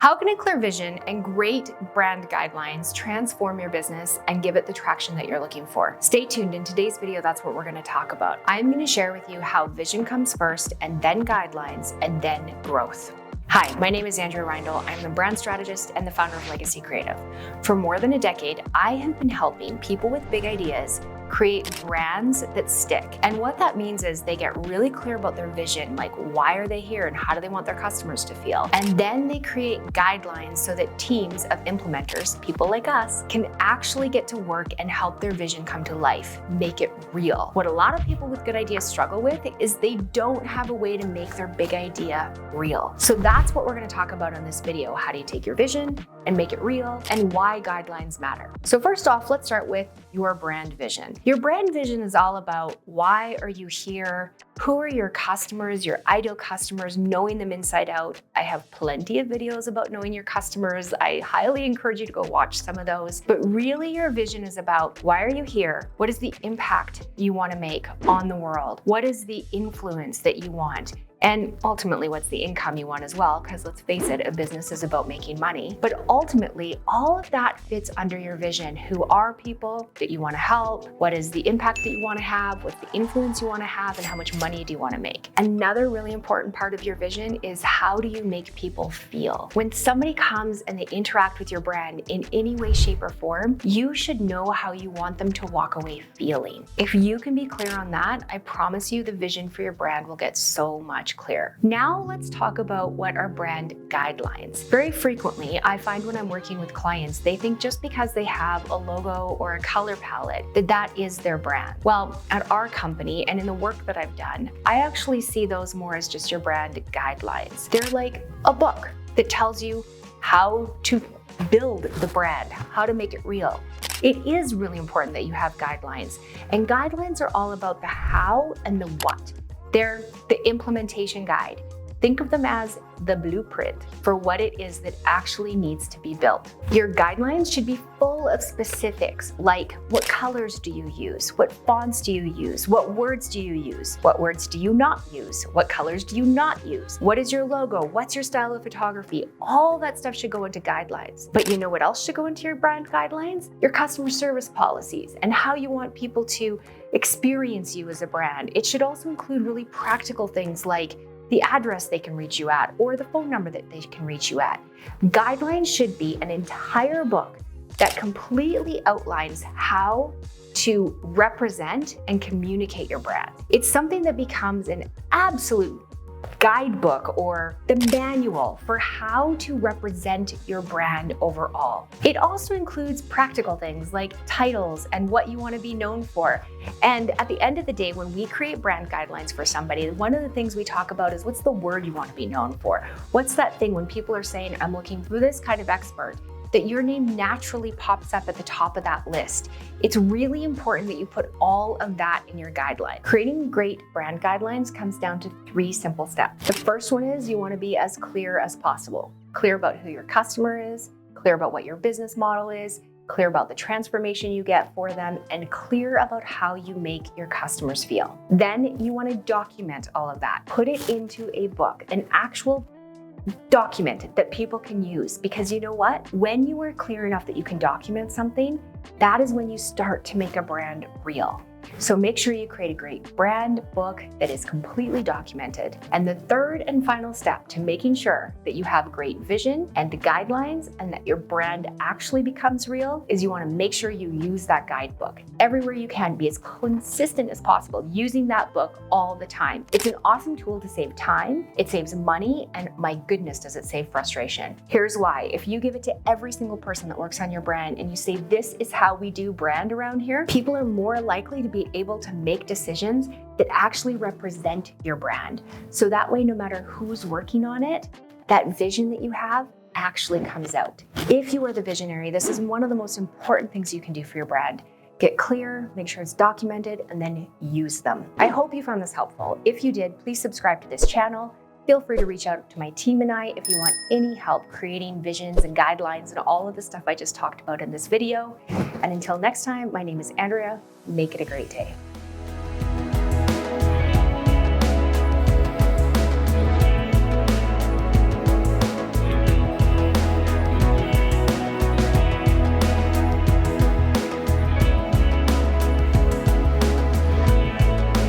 How can a clear vision and great brand guidelines transform your business and give it the traction that you're looking for? Stay tuned. In today's video, that's what we're going to talk about. I'm going to share with you how vision comes first and then guidelines and then growth. Hi, my name is Andrea Reindl. I'm the brand strategist and the founder of Legacy Creative. For more than a decade, I have been helping people with big ideas create brands that stick. And what that means is they get really clear about their vision, like why are they here and how do they want their customers to feel? And then they create guidelines so that teams of implementers, people like us, can actually get to work and help their vision come to life, make it real. What a lot of people with good ideas struggle with is they don't have a way to make their big idea real. So that's what we're going to talk about in this video. How do you take your vision and make it real, and why guidelines matter? So first off, let's start with your brand vision. Your brand vision is all about why are you here? Who are your customers, your ideal customers, knowing them inside out. I have plenty of videos about knowing your customers. I highly encourage you to go watch some of those. But really your vision is about why are you here? What is the impact you want to make on the world? What is the influence that you want? And ultimately, what's the income you want as well? Because let's face it, a business is about making money. But ultimately, all of that fits under your vision. Who are people that you want to help? What is the impact that you want to have? What's the influence you want to have? And how much money do you want to make? Another really important part of your vision is how do you make people feel? When somebody comes and they interact with your brand in any way, shape, or form, you should know how you want them to walk away feeling. If you can be clear on that, I promise you the vision for your brand will get so much clear. Now let's talk about what are brand guidelines. Very frequently, I find when I'm working with clients, they think just because they have a logo or a color palette, that is their brand. Well, at our company and in the work that I've done, I actually see those more as just your brand guidelines. They're like a book that tells you how to build the brand, how to make it real. It is really important that you have guidelines, and guidelines are all about the how and the what. They're the implementation guide. Think of them as the blueprint for what it is that actually needs to be built. Your guidelines should be full of specifics, like what colors do you use? What fonts do you use? What words do you use? What words do you not use? What colors do you not use? What is your logo? What's your style of photography? All that stuff should go into guidelines. But you know what else should go into your brand guidelines? Your customer service policies and how you want people to experience you as a brand. It should also include really practical things like the address they can reach you at or the phone number that they can reach you at. Guidelines should be an entire book that completely outlines how to represent and communicate your brand. It's something that becomes an absolute guidebook or the manual for how to represent your brand overall. It also includes practical things like titles and what you want to be known for. And at the end of the day, when we create brand guidelines for somebody, one of the things we talk about is what's the word you want to be known for? What's that thing when people are saying, I'm looking for this kind of expert, that your name naturally pops up at the top of that list. It's really important that you put all of that in your guideline. Creating great brand guidelines comes down to 3 simple steps. The first one is you want to be as clear as possible. Clear about who your customer is, clear about what your business model is, clear about the transformation you get for them, and clear about how you make your customers feel. Then you want to document all of that. Put it into a book, an actual document that people can use, because you know what? When you are clear enough that you can document something, that is when you start to make a brand real. So make sure you create a great brand book that is completely documented. And the third and final step to making sure that you have a great vision and the guidelines and that your brand actually becomes real is you want to make sure you use that guidebook everywhere you can. Be as consistent as possible using that book all the time. It's an awesome tool to save time, it saves money, and my goodness, does it save frustration. Here's why. If you give it to every single person that works on your brand and you say, this is how we do brand around here, people are more likely to be able to make decisions that actually represent your brand. So that way, no matter who's working on it, that vision that you have actually comes out. If you are the visionary, this is one of the most important things you can do for your brand. Get clear, make sure it's documented, and then use them. I hope you found this helpful. If you did, please subscribe to this channel. Feel free to reach out to my team and I if you want any help creating visions and guidelines and all of the stuff I just talked about in this video. And until next time, my name is Andrea. Make it a great day.